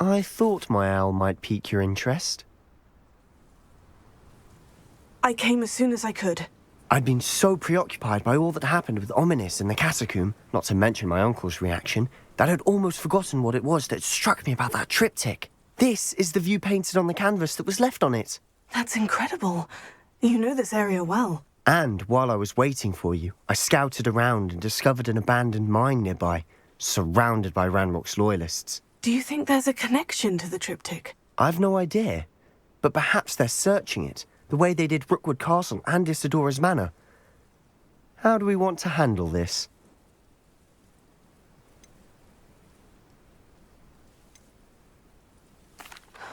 I thought my owl might pique your interest. I came as soon as I could. I'd been so preoccupied by all that happened with Ominis in the catacomb, not to mention my uncle's reaction, that I'd almost forgotten what it was that struck me about that triptych. This is the view painted on the canvas that was left on it. That's incredible. You know this area well. And while I was waiting for you, I scouted around and discovered an abandoned mine nearby, surrounded by Ranrok's loyalists. Do you think there's a connection to the triptych? I've no idea, but perhaps they're searching it, the way they did Rookwood Castle and Isidora's Manor. How do we want to handle this?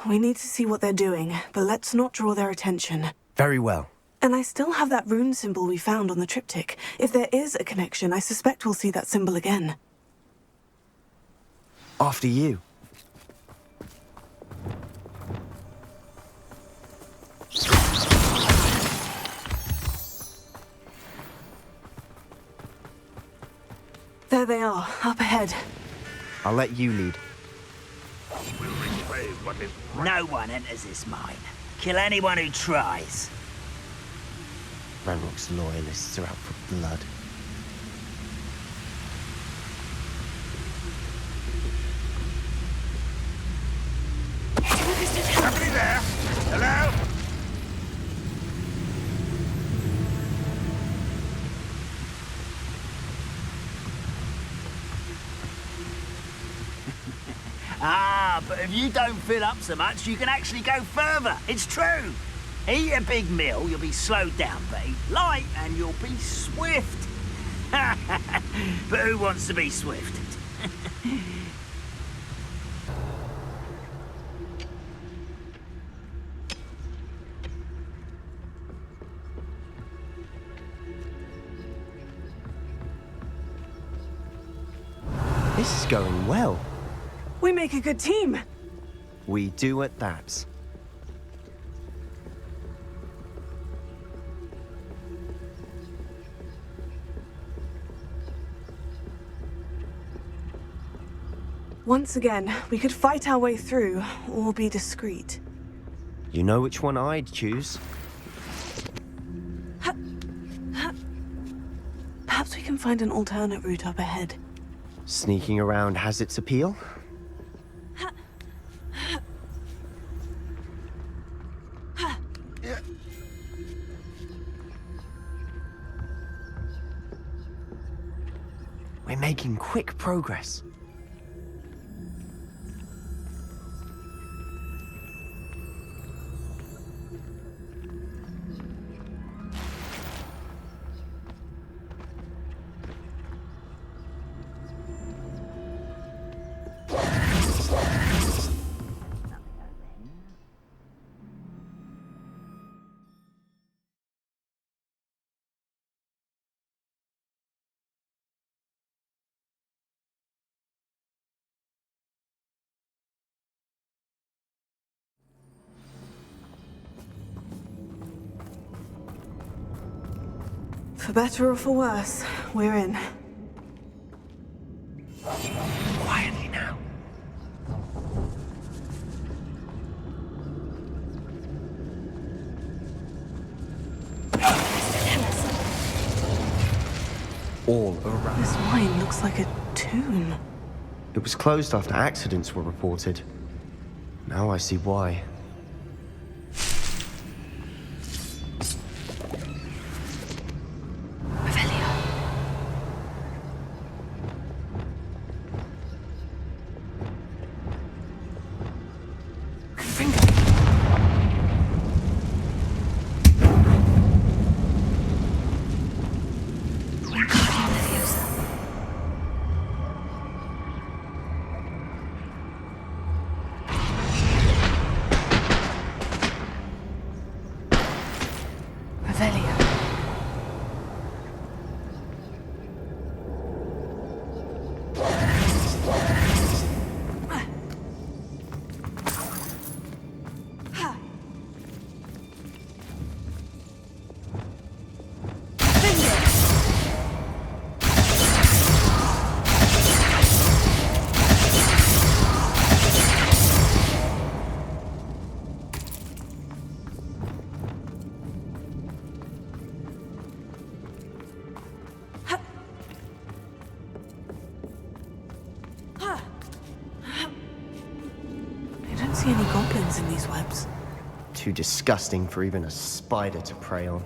We need to see what they're doing, but let's not draw their attention. Very well. And I still have that rune symbol we found on the triptych. If there is a connection, I suspect we'll see that symbol again. After you. There they are, up ahead. I'll let you lead. No one enters this mine. Kill anyone who tries. Ranrok's loyalists are out for blood. Somebody there? Hello? Ah, but if you don't fill up so much, you can actually go further. It's true. Eat a big meal, you'll be slowed down, but eat light and you'll be swift. But who wants to be swift? This is going well. We make a good team. We do at that. Once again, we could fight our way through, or be discreet. You know which one I'd choose. Perhaps we can find an alternate route up ahead. Sneaking around has its appeal. We're making quick progress. For better or for worse, we're in. Quietly now. All around. This mine looks like a tomb. It was closed after accidents were reported. Now I see why. goblins in these webs. Too disgusting for even a spider to prey on.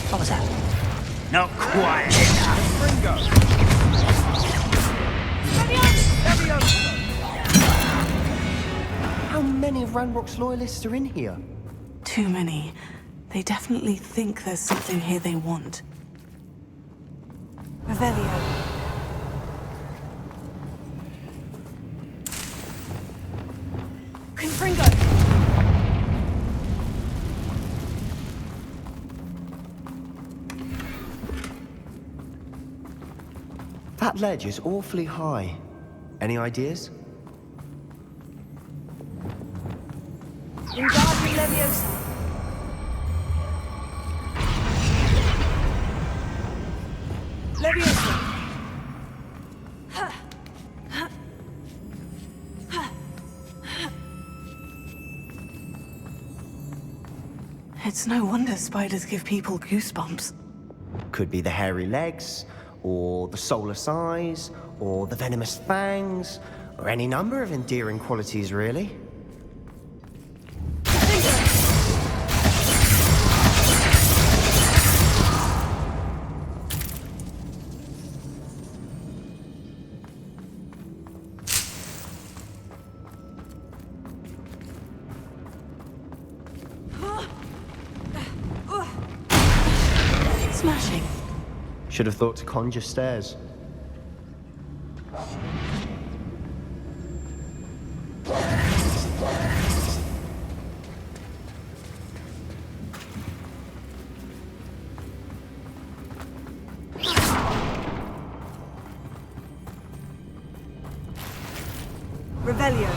What was that? Not quite enough. Ringo! How many of Ranrok's loyalists are in here? Too many. They definitely think there's something here they want. Revelio. Confringo! That ledge is awfully high. Any ideas? Wingardium Leviosa. Leviosa. It's no wonder spiders give people goosebumps. Could be the hairy legs, or the soulless eyes, or the venomous fangs, or any number of endearing qualities, really. Smashing. Should have thought to conjure stairs. Revelio.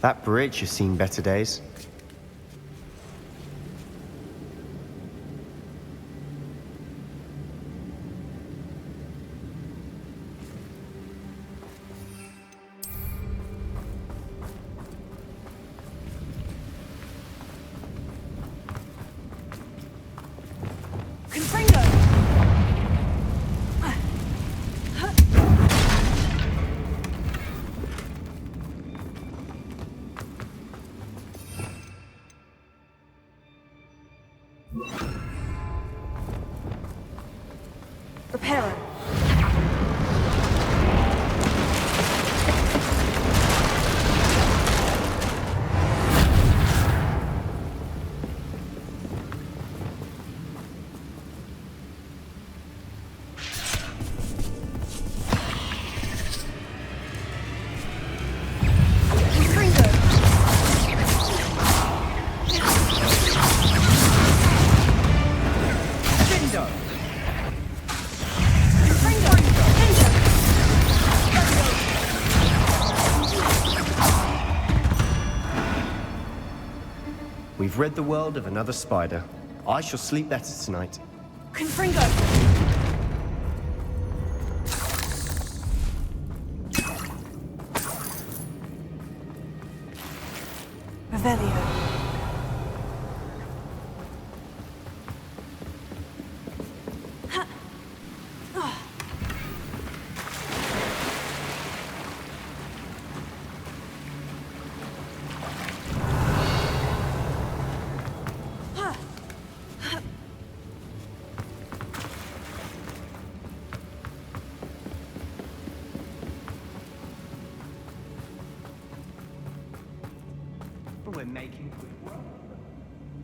That bridge has seen better days. Confringo! Reparo. We've rid the world of another spider. I shall sleep better tonight. Confringo! Revelio. We're making quick work.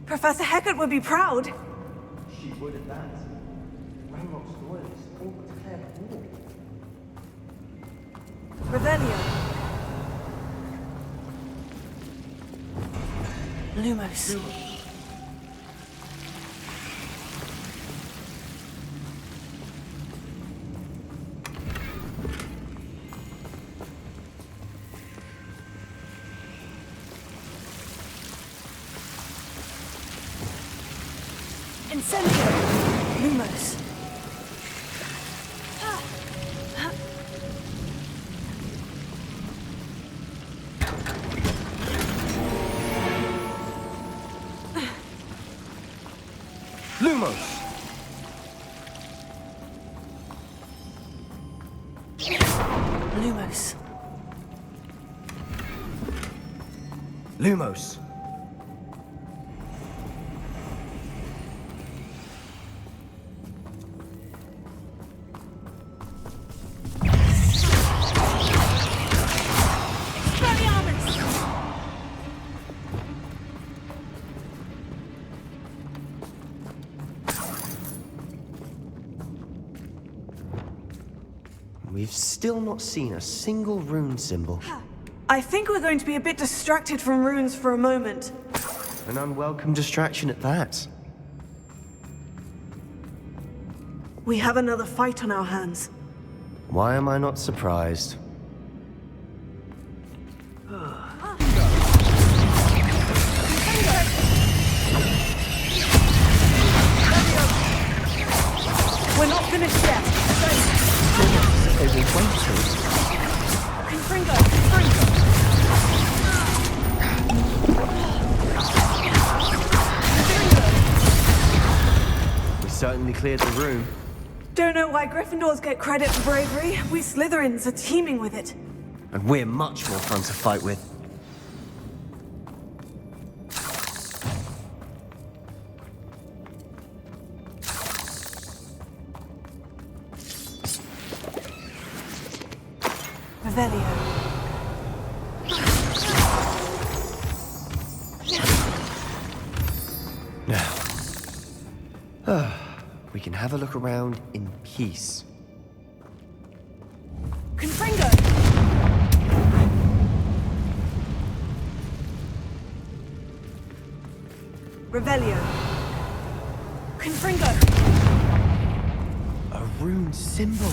Professor Hecat would be proud. She would at that. Ranrok's loyalists all declared war. Revelio. Lumos. Incendio. Lumos. Lumos! Lumos. Lumos! We've still not seen a single rune symbol. I think we're going to be a bit distracted from runes for a moment. An unwelcome distraction at that. We have another fight on our hands. Why am I not surprised? We're not finished yet. They will wait till Confringo. we certainly cleared the room. Don't know why Gryffindors get credit for bravery. We Slytherins are teeming with it. And we're much more fun to fight with. Revelio. Now, we can have a look around in peace. Confringo. Revelio. Confringo. A rune symbol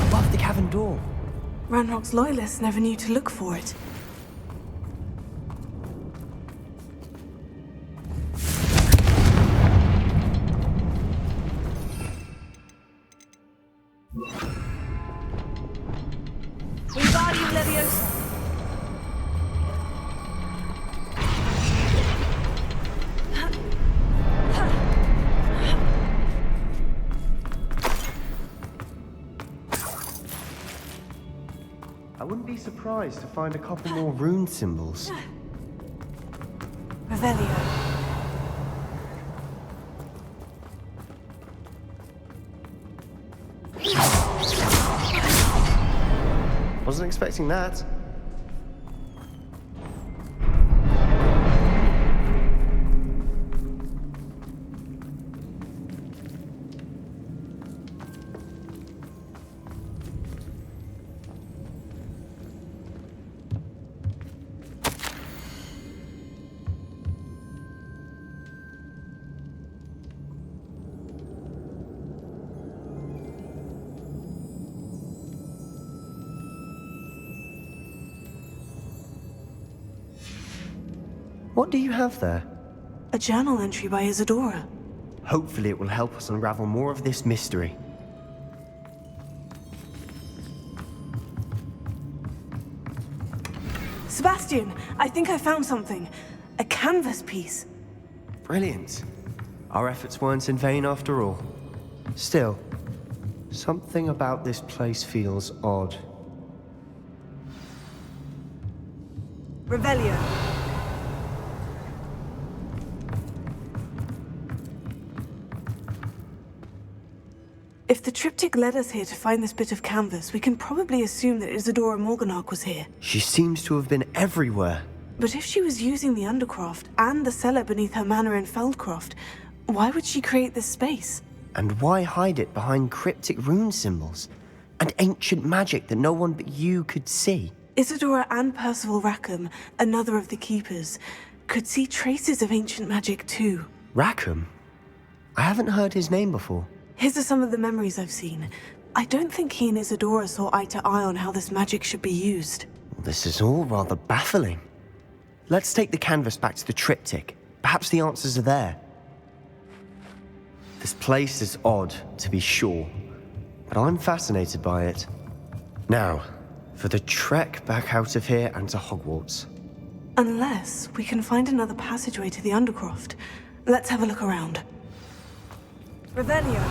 above the cavern door. Ranrok's loyalists never knew to look for it. Wingardium Leviosa. I wouldn't be surprised to find a couple more rune symbols. Revelio. Wasn't expecting that. What do you have there? A journal entry by Isadora. Hopefully it will help us unravel more of this mystery. Sebastian, I think I found something. A canvas piece. Brilliant. Our efforts weren't in vain after all. Still, something about this place feels odd. Revelio. If the triptych led us here to find this bit of canvas, we can probably assume that Isadora Morganach was here. She seems to have been everywhere. But if she was using the Undercroft and the cellar beneath her manor in Feldcroft, why would she create this space? And why hide it behind cryptic rune symbols? And ancient magic that no one but you could see? Isadora and Percival Rackham, another of the Keepers, could see traces of ancient magic too. Rackham? I haven't heard his name before. His are some of the memories I've seen. I don't think he and Isadora saw eye to eye on how this magic should be used. This is all rather baffling. Let's take the canvas back to the triptych. Perhaps the answers are there. This place is odd, to be sure, but I'm fascinated by it. Now, for the trek back out of here and to Hogwarts. Unless we can find another passageway to the Undercroft. Let's have a look around. Revelio.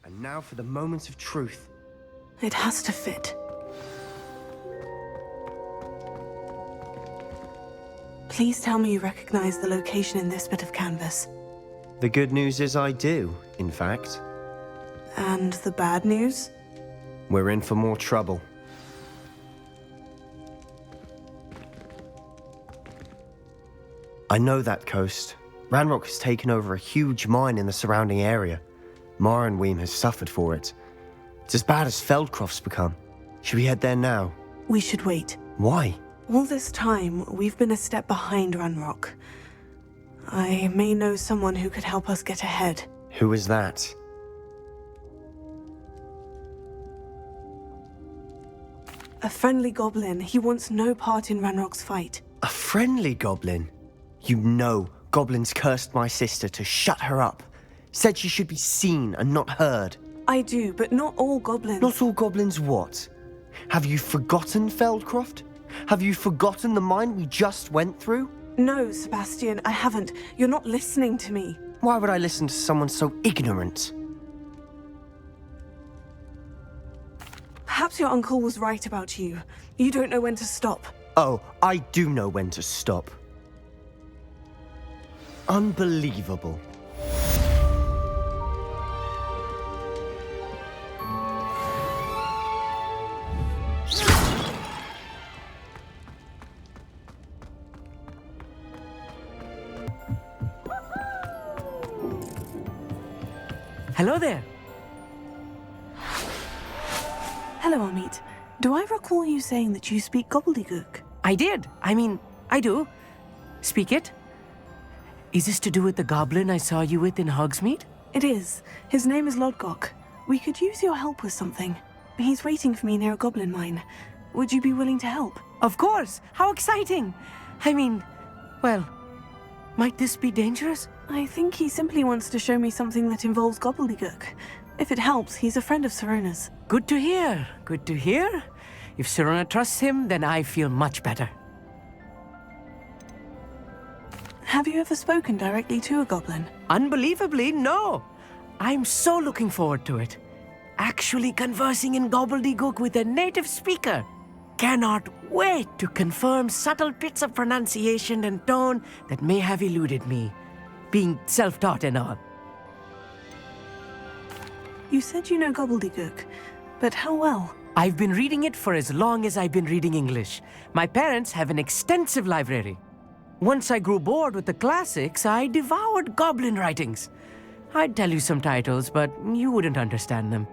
And now for the moment of truth. It has to fit. Please tell me you recognize the location in this bit of canvas. The good news is I do, in fact. And the bad news? We're in for more trouble. I know that coast. Ranrok has taken over a huge mine in the surrounding area. Marrenweem has suffered for it. It's as bad as Feldcroft's become. Should we head there now? We should wait. Why? All this time, we've been a step behind Ranrok. I may know someone who could help us get ahead. Who is that? A friendly goblin. He wants no part in Ranrock's fight. A friendly goblin? You know goblins cursed my sister to shut her up. Said she should be seen and not heard. I do, but not all goblins. Not all goblins what? Have you forgotten Feldcroft? Have you forgotten the mine we just went through? No, Sebastian, I haven't. You're not listening to me. Why would I listen to someone so ignorant? Perhaps your uncle was right about you. You don't know when to stop. Oh, I do know when to stop. Unbelievable. Hello there. Hello, Amit. Do I recall you saying that you speak gobbledygook? I did. I do. Speak it. Is this to do with the goblin I saw you with in Hogsmeade? It is. His name is Lodgok. We could use your help with something. He's waiting for me near a goblin mine. Would you be willing to help? Of course. How exciting. Well, might this be dangerous? I think he simply wants to show me something that involves gobbledygook. If it helps, he's a friend of Serona's. Good to hear. Good to hear. If Serona trusts him, then I feel much better. Have you ever spoken directly to a goblin? Unbelievably, no. I'm so looking forward to it. Actually conversing in gobbledygook with a native speaker. Cannot wait to confirm subtle bits of pronunciation and tone that may have eluded me, being self-taught and all. You said you know gobbledygook, but how well? I've been reading it for as long as I've been reading English. My parents have an extensive library. Once I grew bored with the classics, I devoured goblin writings. I'd tell you some titles, but you wouldn't understand them.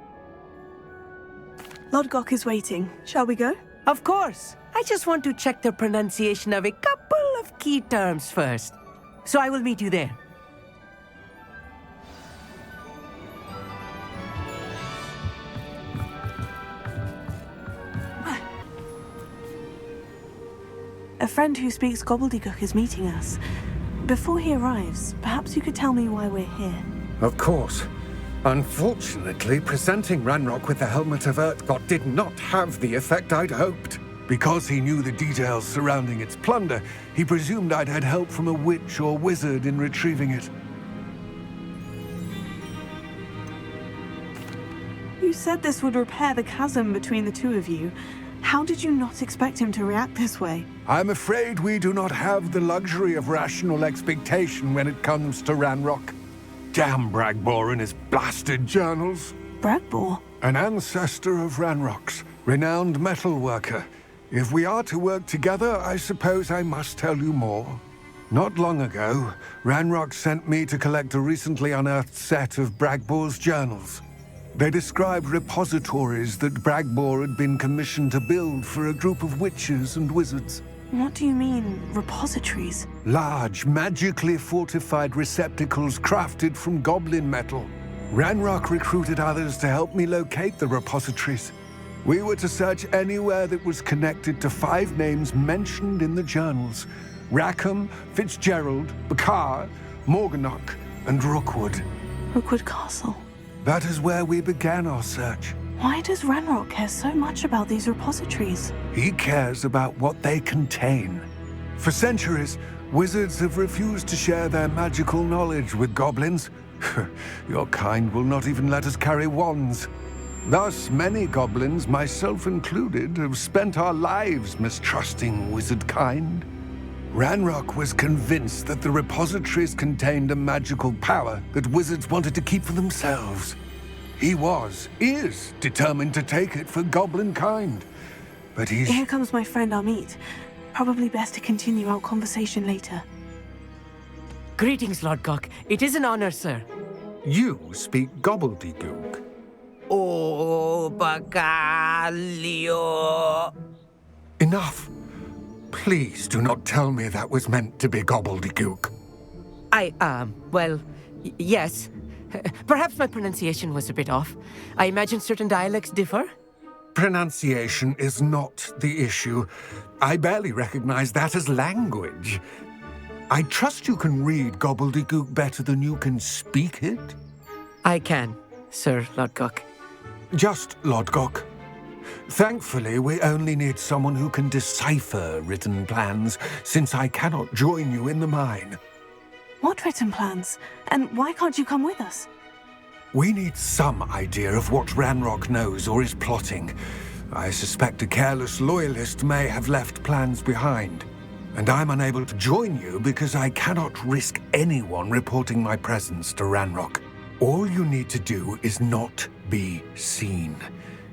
Lodgok is waiting. Shall we go? Of course. I just want to check the pronunciation of a couple of key terms first. So I will meet you there. A friend who speaks gobbledygook is meeting us. Before he arrives, perhaps you could tell me why we're here. Of course. Unfortunately, presenting Ranrok with the Helmet of Urtkot did not have the effect I'd hoped. Because he knew the details surrounding its plunder, he presumed I'd had help from a witch or wizard in retrieving it. You said this would repair the chasm between the two of you. How did you not expect him to react this way? I'm afraid we do not have the luxury of rational expectation when it comes to Ranrok. Damn Bragbor and his blasted journals. Bragbor? An ancestor of Ranrock's, renowned metal worker. If we are to work together, I suppose I must tell you more. Not long ago, Ranrok sent me to collect a recently unearthed set of Bragbor's journals. They described repositories that Bragbor had been commissioned to build for a group of witches and wizards. What do you mean, repositories? Large, magically fortified receptacles crafted from goblin metal. Ranrok recruited others to help me locate the repositories. We were to search anywhere that was connected to 5 names mentioned in the journals: Rackham, Fitzgerald, Bakar, Morganach, and Rookwood. Rookwood Castle. That is where we began our search. Why does Ranrok care so much about these repositories? He cares about what they contain. For centuries, wizards have refused to share their magical knowledge with goblins. Your kind will not even let us carry wands. Thus, many goblins, myself included, have spent our lives mistrusting wizard kind. Ranrok was convinced that the repositories contained a magical power that wizards wanted to keep for themselves. He is determined to take it for goblin kind. But he's... Here comes my friend Amit. Probably best to continue our conversation later. Greetings, Lord Gok. It is an honor, sir. You speak gobbledygook. Oh, Bagalio. Enough. Please do not tell me that was meant to be gobbledygook. Well, yes. Perhaps my pronunciation was a bit off. I imagine certain dialects differ. Pronunciation is not the issue. I barely recognize that as language. I trust you can read gobbledygook better than you can speak it? I can, Sir Lord Gok. Just Lord Gok. Thankfully, we only need someone who can decipher written plans, since I cannot join you in the mine. What written plans? And why can't you come with us? We need some idea of what Ranrok knows or is plotting. I suspect a careless loyalist may have left plans behind. And I'm unable to join you because I cannot risk anyone reporting my presence to Ranrok. All you need to do is not be seen,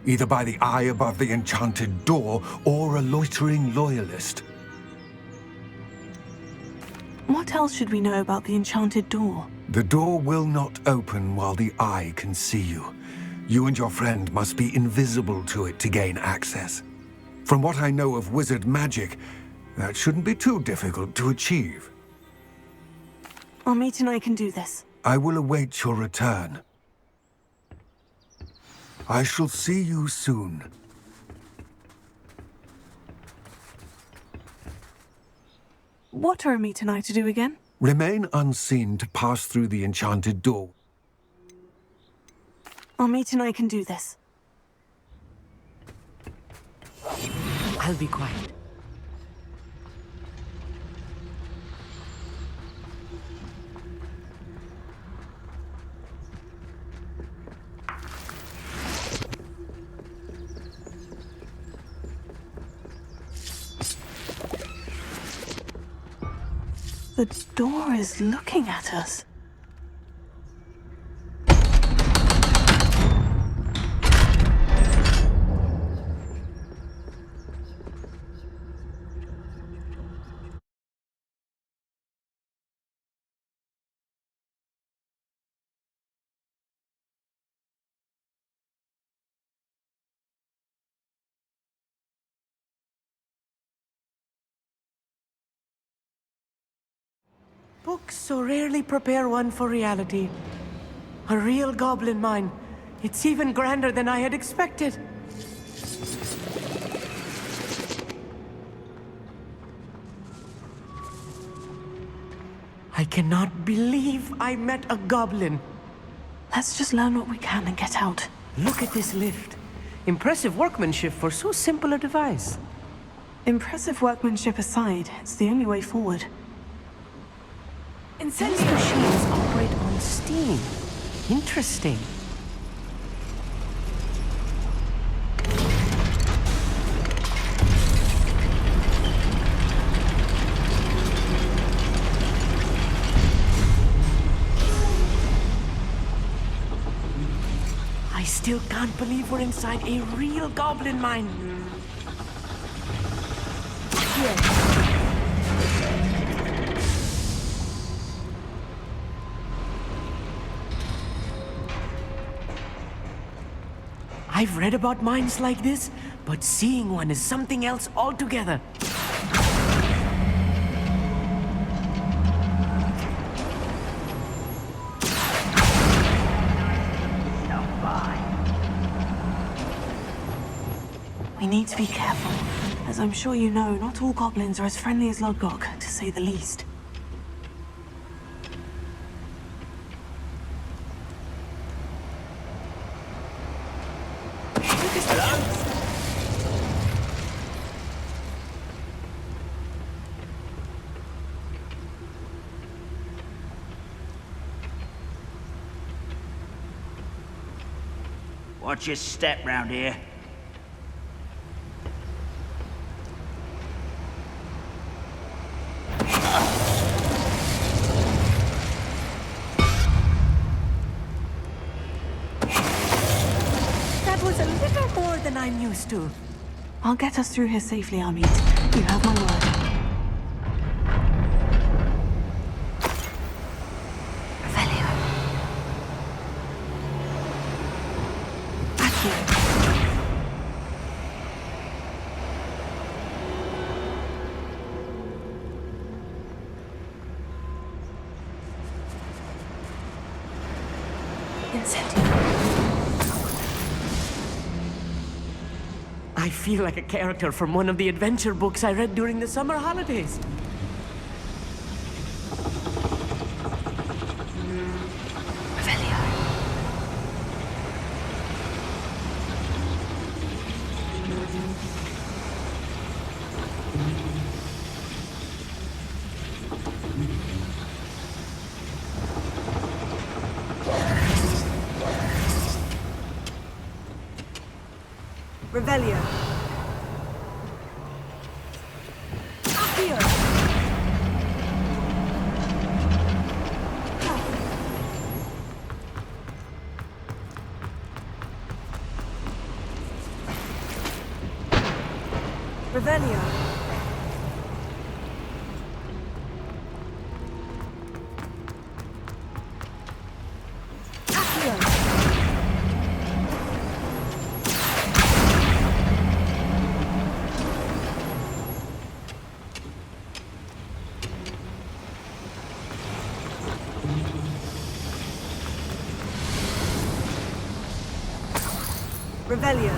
either by the eye above the enchanted door or a loitering loyalist. What else should we know about the enchanted door? The door will not open while the eye can see you. You and your friend must be invisible to it to gain access. From what I know of wizard magic, that shouldn't be too difficult to achieve. Amit and I can do this. I will await your return. I shall see you soon. What are Amit and I to do again? Remain unseen to pass through the enchanted door. Amit and I can do this. I'll be quiet. The door is looking at us. Books so rarely prepare one for reality. A real goblin mine. It's even grander than I had expected. I cannot believe I met a goblin. Let's just learn what we can and get out. Look at this lift. Impressive workmanship for so simple a device. Impressive workmanship aside, it's the only way forward. Incense machines operate on steam. Interesting. I still can't believe we're inside a real goblin mine. Here. I've read about mines like this, but seeing one is something else altogether. We need to be careful. As I'm sure you know, not all goblins are as friendly as Lodgok, to say the least. Watch your step round here. That was a little more than I'm used to. I'll get us through here safely, Amit. You have my word. Revelio. Accio. Incendio. I feel like a character from one of the adventure books I read during the summer holidays. Revelio. Revelio. Accio. Revelio. Accio. Revelio.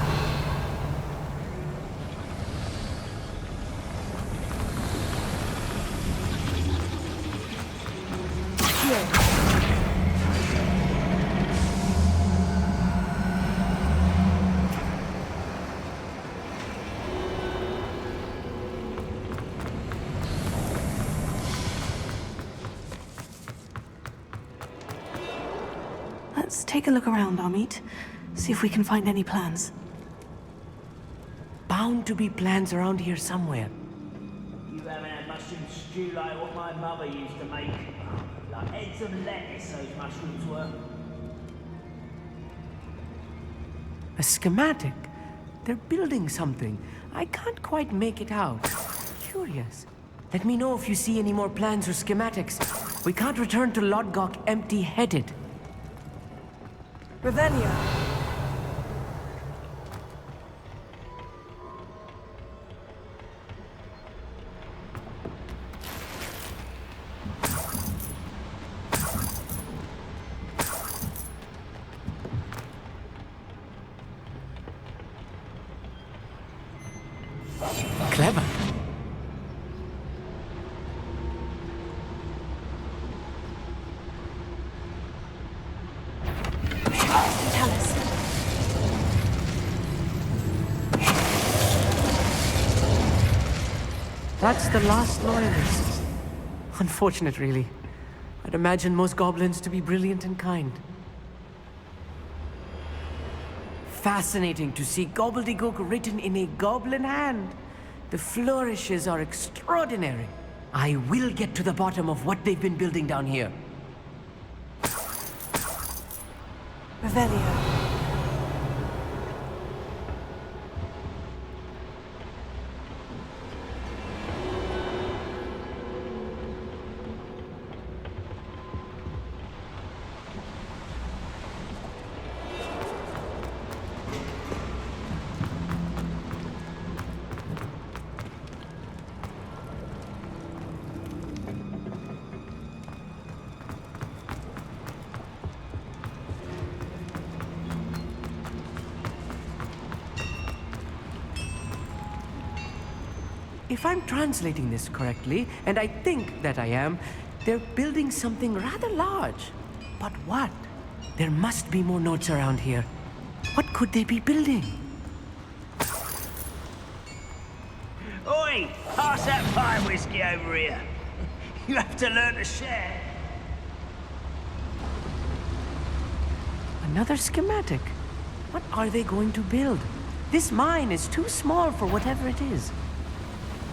Let's take a look around, Amit. See if we can find any plans. Bound to be plans around here somewhere. You haven't had mushroom stew like what my mother used to make. Like heads of lettuce, those mushrooms were. A schematic. They're building something. I can't quite make it out. Curious. Let me know if you see any more plans or schematics. We can't return to Lodgok empty-headed. Revelio. Clever. Tell us. That's the last loyalist. Unfortunate, really. I'd imagine most goblins to be brilliant and kind. Fascinating to see gobbledygook written in a goblin hand. The flourishes are extraordinary. I will get to the bottom of what they've been building down here. Revelio. If I'm translating this correctly, and I think that I am, they're building something rather large. But what? There must be more notes around here. What could they be building? Oi! Pass that pie whiskey over here. You have to learn to share. Another schematic. What are they going to build? This mine is too small for whatever it is.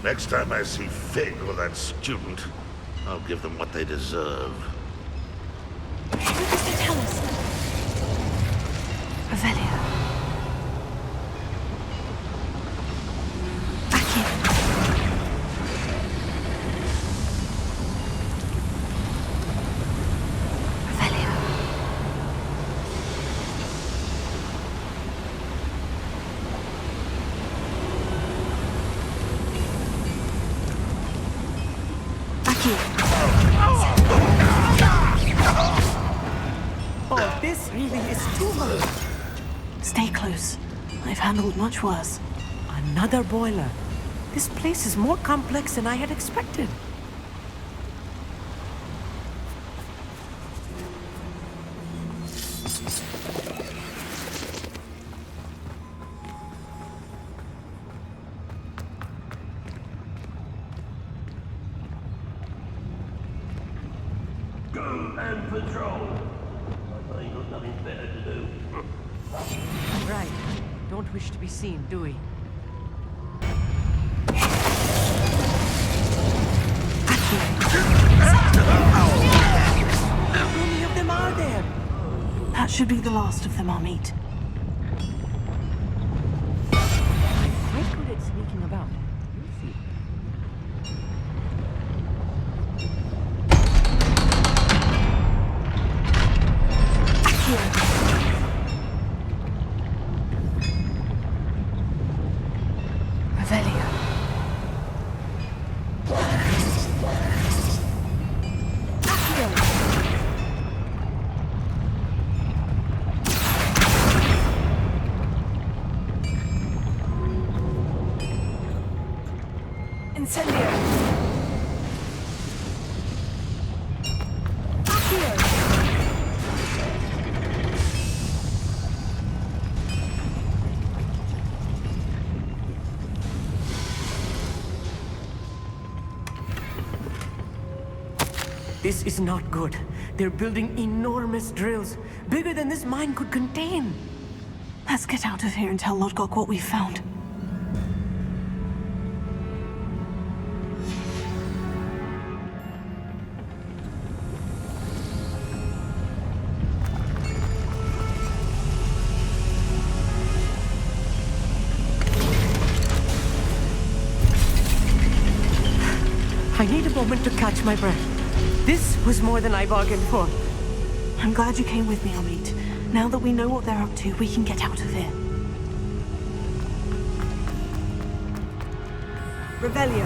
Next time I see Fig or that student, I'll give them what they deserve. What does that tell us? Revelio. Back in. Revelio. Back in. Oh, this really is too much. Stay close. I've handled much worse. Another boiler. This place is more complex than I had expected. Go and patrol. I ain't got nothing better to do. Right. Don't wish to be seen, do we? How many of them are there? That should be the last of them I'll meet. I'm quite good at sneaking about. You'll see. Revelio. Incendio. Accio. This is not good. They're building enormous drills, bigger than this mine could contain. Let's get out of here and tell Lodgok what we've found. I need a moment to catch my breath. This was more than I bargained for. I'm glad you came with me, Amit. Now that we know what they're up to, we can get out of here. Revelio.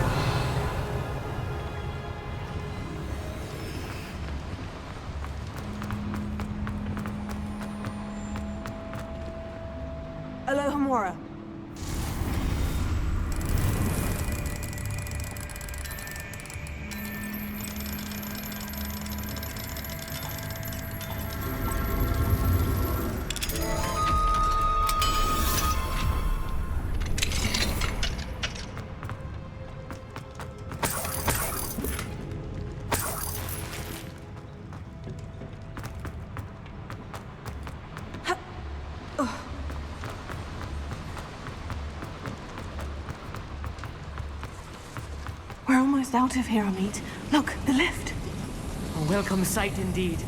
Alohomora. We're almost out of here, Amit. Look, the lift. A welcome sight indeed.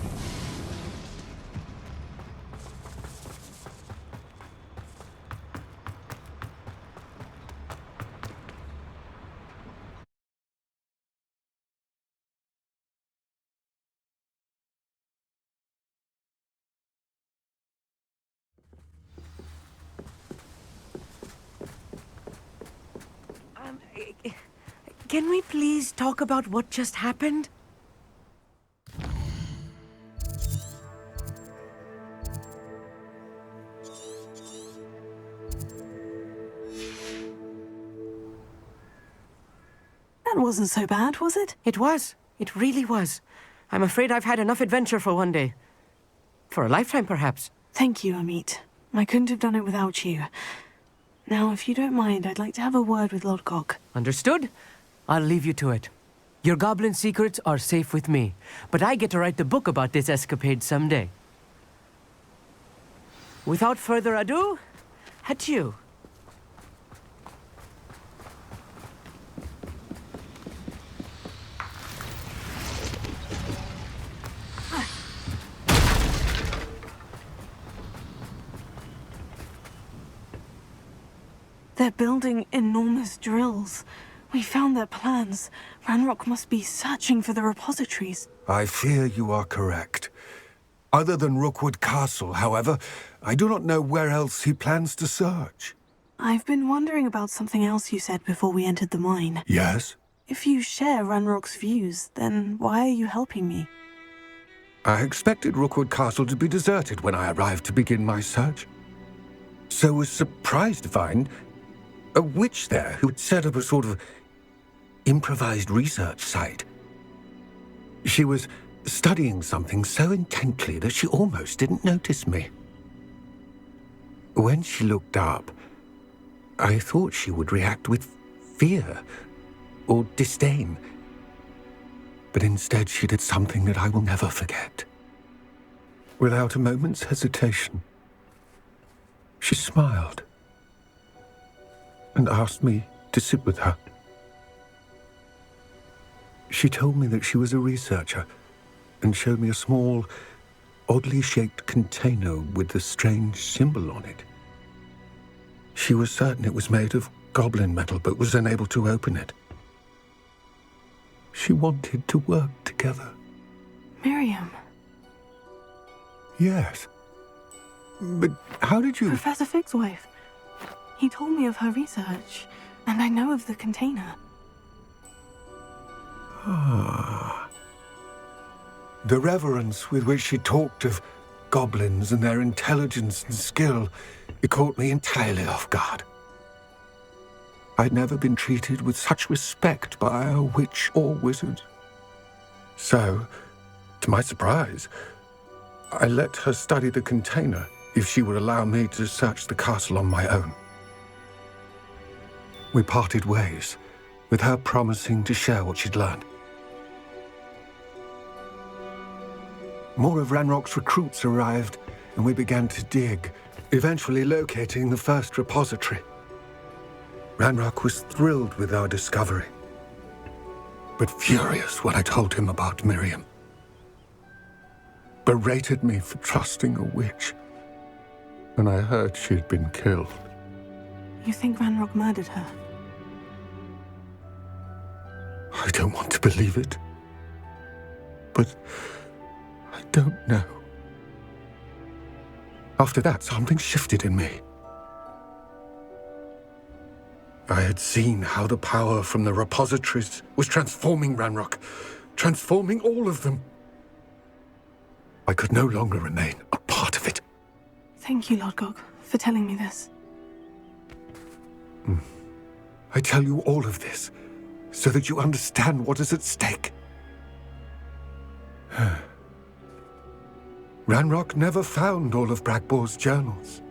Can we please talk about what just happened? That wasn't so bad, was it? It was. It really was. I'm afraid I've had enough adventure for one day. For a lifetime, perhaps. Thank you, Amit. I couldn't have done it without you. Now, if you don't mind, I'd like to have a word with Lodgok. Understood? I'll leave you to it. Your goblin secrets are safe with me, but I get to write the book about this escapade someday. Without further ado, adieu. They're building enormous drills. We found their plans. Ranrok must be searching for the repositories. I fear you are correct. Other than Rookwood Castle, however, I do not know where else he plans to search. I've been wondering about something else you said before we entered the mine. Yes? If you share Ranrok's views, then why are you helping me? I expected Rookwood Castle to be deserted when I arrived to begin my search. So was surprised to find a witch there who had set up a sort of improvised research site. She was studying something so intently that she almost didn't notice me. When she looked up, I thought she would react with fear or disdain. But instead she did something that I will never forget. Without a moment's hesitation, she smiled and asked me to sit with her. She told me that she was a researcher and showed me a small, oddly shaped container with a strange symbol on it. She was certain it was made of goblin metal, but was unable to open it. She wanted to work together. Miriam. Yes. But how did you... Professor Fig's wife. He told me of her research, and I know of the container. Ah. The reverence with which she talked of goblins and their intelligence and skill, it caught me entirely off guard. I'd never been treated with such respect by a witch or wizard. So, to my surprise, I let her study the container if she would allow me to search the castle on my own. We parted ways, with her promising to share what she'd learned. More of Ranrock's recruits arrived, and we began to dig, eventually locating the first repository. Ranrok was thrilled with our discovery, but furious when I told him about Miriam. Berated me for trusting a witch, and I heard she'd been killed. You think Ranrok murdered her? I don't want to believe it, but I don't know. After that, something shifted in me. I had seen how the power from the repositories was transforming Ranrok, transforming all of them. I could no longer remain a part of it. Thank you, Lodgok, for telling me this. I tell you all of this so that you understand what is at stake. Ranrok never found all of Bragbor's journals,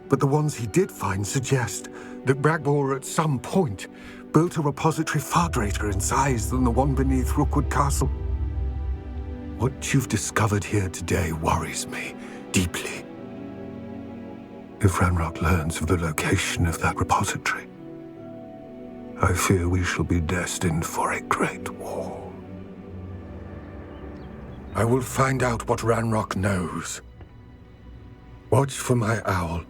but the ones he did find suggest that Bragbor at some point built a repository far greater in size than the one beneath Rookwood Castle. What you've discovered here today worries me deeply. If Ranrok learns of the location of that repository, I fear we shall be destined for a great war. I will find out what Ranrok knows. Watch for my owl.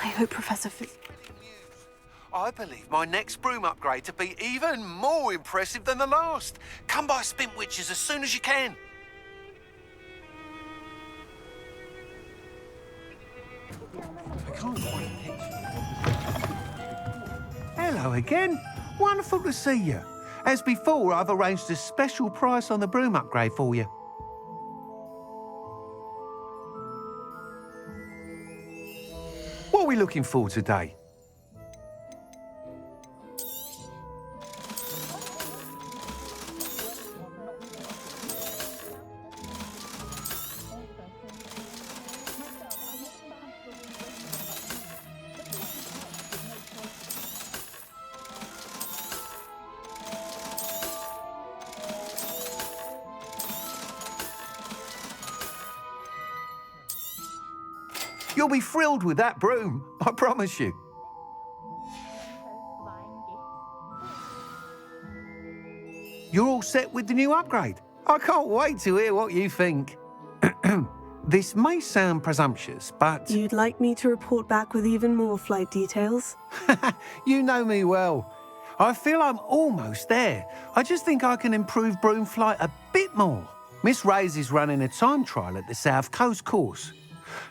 I hope Professor Fig... I believe my next broom upgrade to be even more impressive than the last. Come by Spintwitches as soon as you can. I can't quite picture. Hello again. Wonderful to see you. As before, I've arranged a special price on the broom upgrade for you. What are we looking for today? You'll be thrilled with that broom, I promise you. You're all set with the new upgrade. I can't wait to hear what you think. This may sound presumptuous, but... You'd like me to report back with even more flight details? You know me well. I feel I'm almost there. I just think I can improve broom flight a bit more. Miss Ray's is running a time trial at the South Coast course.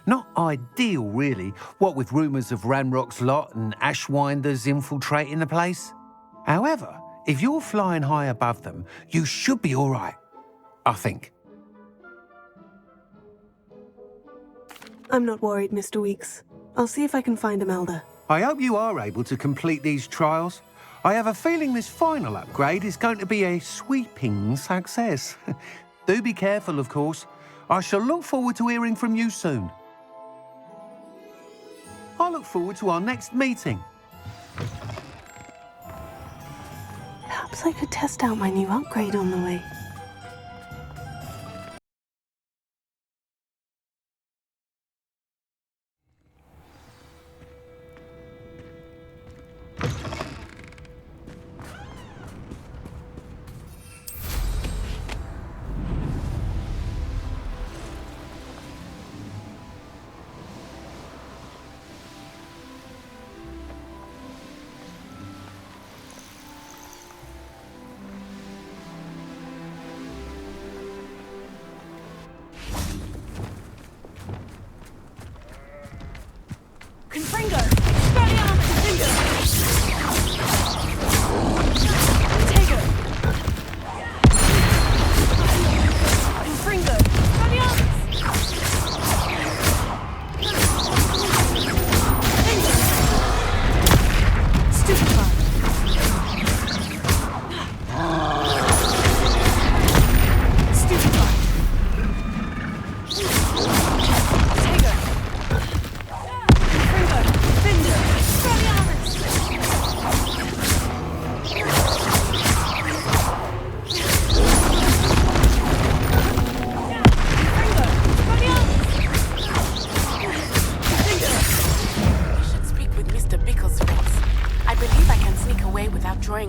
Not ideal, really, what with rumours of Ranrok's lot and Ashwinders infiltrating the place. However, if you're flying high above them, you should be all right, I think. I'm not worried, Mr. Weeks. I'll see if I can find Imelda. I hope you are able to complete these trials. I have a feeling this final upgrade is going to be a sweeping success. Do be careful, of course. I shall look forward to hearing from you soon. I look forward to our next meeting. Perhaps I could test out my new upgrade on the way.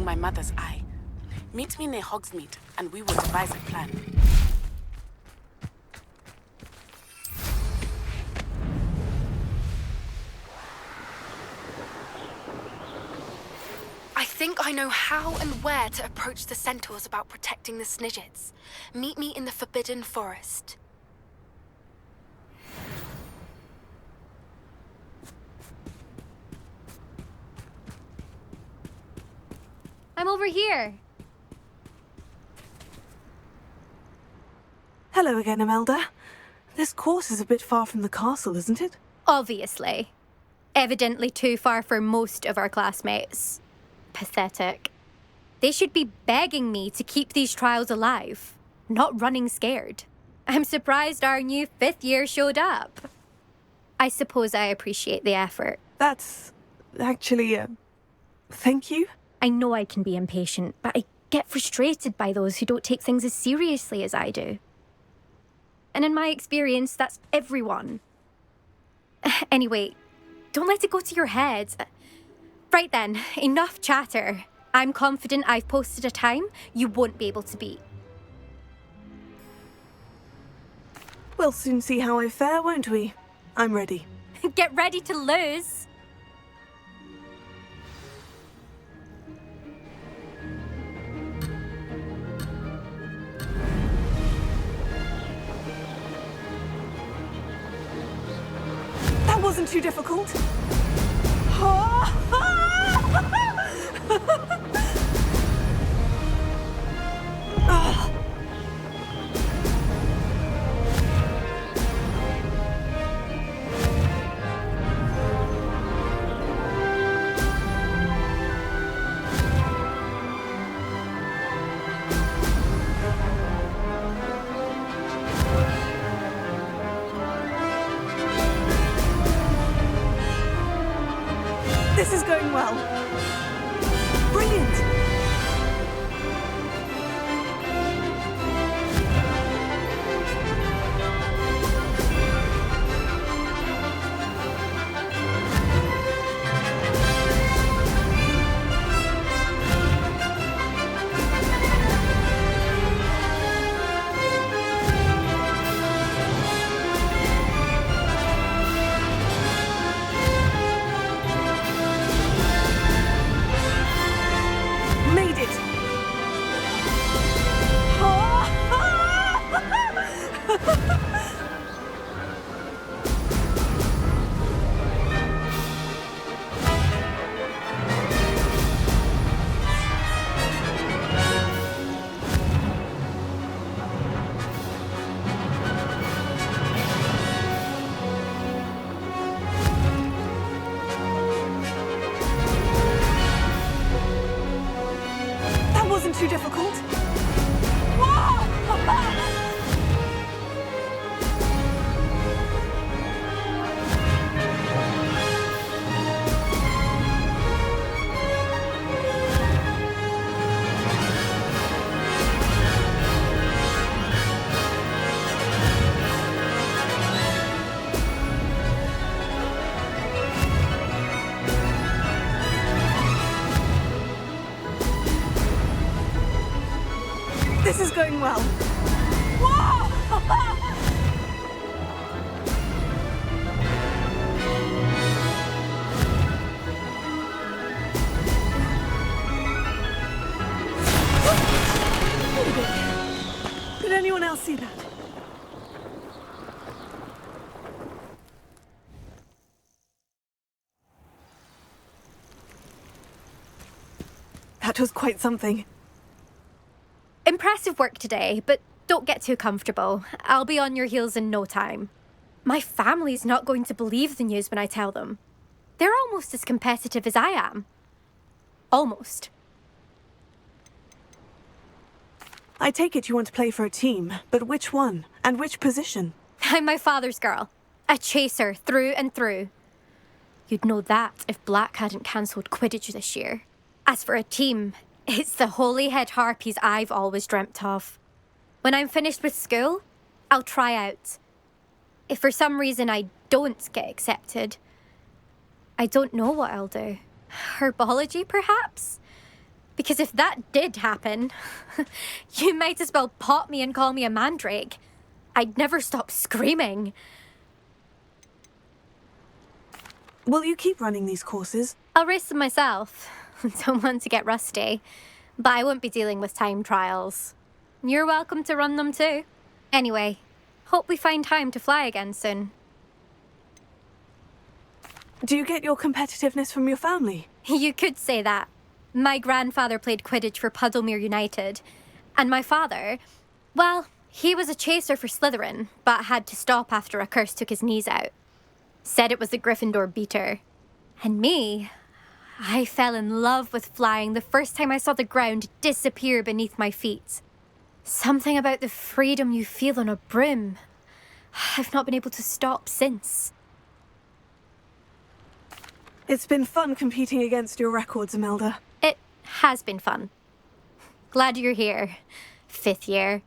My mother's eye. Meet me near Hogsmeade, and we will devise a plan. I think I know how and where to approach the centaurs about protecting the Snidgets. Meet me in the Forbidden Forest. I'm over here. Hello again, Imelda. This course is a bit far from the castle, isn't it? Obviously. Evidently too far for most of our classmates. Pathetic. They should be begging me to keep these trials alive, not running scared. I'm surprised our new 5th year showed up. I suppose I appreciate the effort. That's actually thank you. I know I can be impatient, but I get frustrated by those who don't take things as seriously as I do. And in my experience, that's everyone. Anyway, don't let it go to your head. Right then, enough chatter. I'm confident I've posted a time you won't be able to beat. We'll soon see how I fare, won't we? I'm ready. Get ready to lose. wasn't too difficult. This is going well. Brilliant! Made it! That wasn't too difficult. This is going well. Did anyone else see that? That was quite something. Impressive work today, but don't get too comfortable. I'll be on your heels in no time. My family's not going to believe the news when I tell them. They're almost as competitive as I am. Almost. I take it you want to play for a team, but which one? And which position? I'm my father's girl. A chaser through and through. You'd know that if Black hadn't cancelled Quidditch this year. As for a team, it's the holy-head harpies I've always dreamt of. When I'm finished with school, I'll try out. If for some reason I don't get accepted, I don't know what I'll do. Herbology, perhaps? Because if that did happen, you might as well pop me and call me a mandrake. I'd never stop screaming. Will you keep running these courses? I'll race them myself. Don't want to get rusty. But I won't be dealing with time trials. You're welcome to run them too. Anyway, hope we find time to fly again soon. Do you get your competitiveness from your family? You could say that. My grandfather played Quidditch for Puddlemere United. And my father, well, he was a chaser for Slytherin, but had to stop after a curse took his knees out. Said it was the Gryffindor beater. And me, I fell in love with flying the first time I saw the ground disappear beneath my feet. Something about the freedom you feel on a broom. I've not been able to stop since. It's been fun competing against your records, Imelda. It has been fun. Glad you're here, 5th year.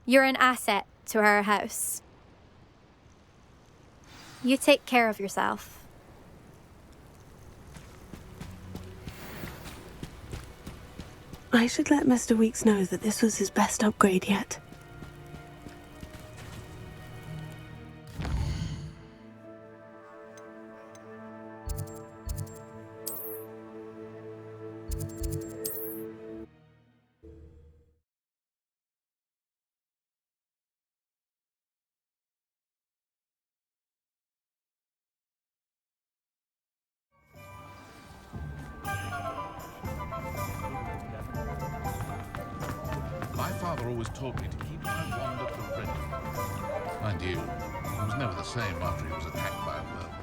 You're an asset to our house. You take care of yourself. I should let Mr. Weeks know that this was his best upgrade yet. always taught me to keep my wonder for ready. Mind you, he was never the same after he was attacked by a werewolf.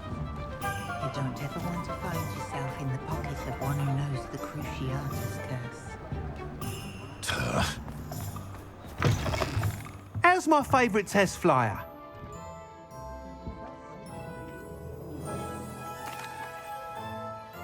You don't ever want to find yourself in the pocket of one who knows the Cruciatus curse. How's my favourite test flyer?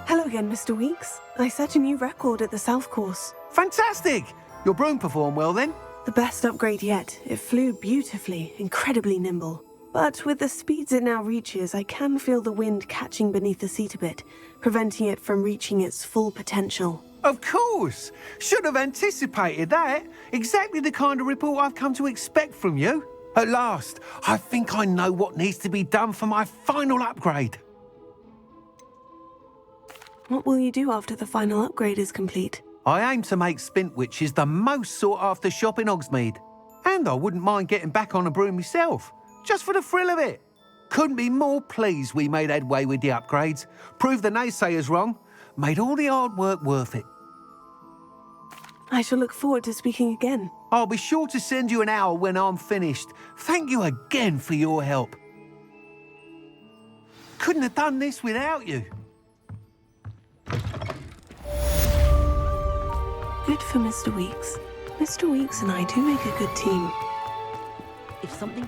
Hello again, Mr. Weeks. I set a new record at the South Course. Fantastic! Your broom performed well then? The best upgrade yet. It flew beautifully, incredibly nimble. But with the speeds it now reaches, I can feel the wind catching beneath the seat a bit, preventing it from reaching its full potential. Of course! Should have anticipated that. Exactly the kind of report I've come to expect from you. At last, I think I know what needs to be done for my final upgrade. What will you do after the final upgrade is complete? I aim to make Spintwitches the most sought-after shop in Hogsmeade. And I wouldn't mind getting back on a broom myself, just for the thrill of it. Couldn't be more pleased we made headway with the upgrades, proved the naysayers wrong, made all the hard work worth it. I shall look forward to speaking again. I'll be sure to send you an owl when I'm finished. Thank you again for your help. Couldn't have done this without you. Good for Mr. Weeks. Mr. Weeks and I do make a good team. If something...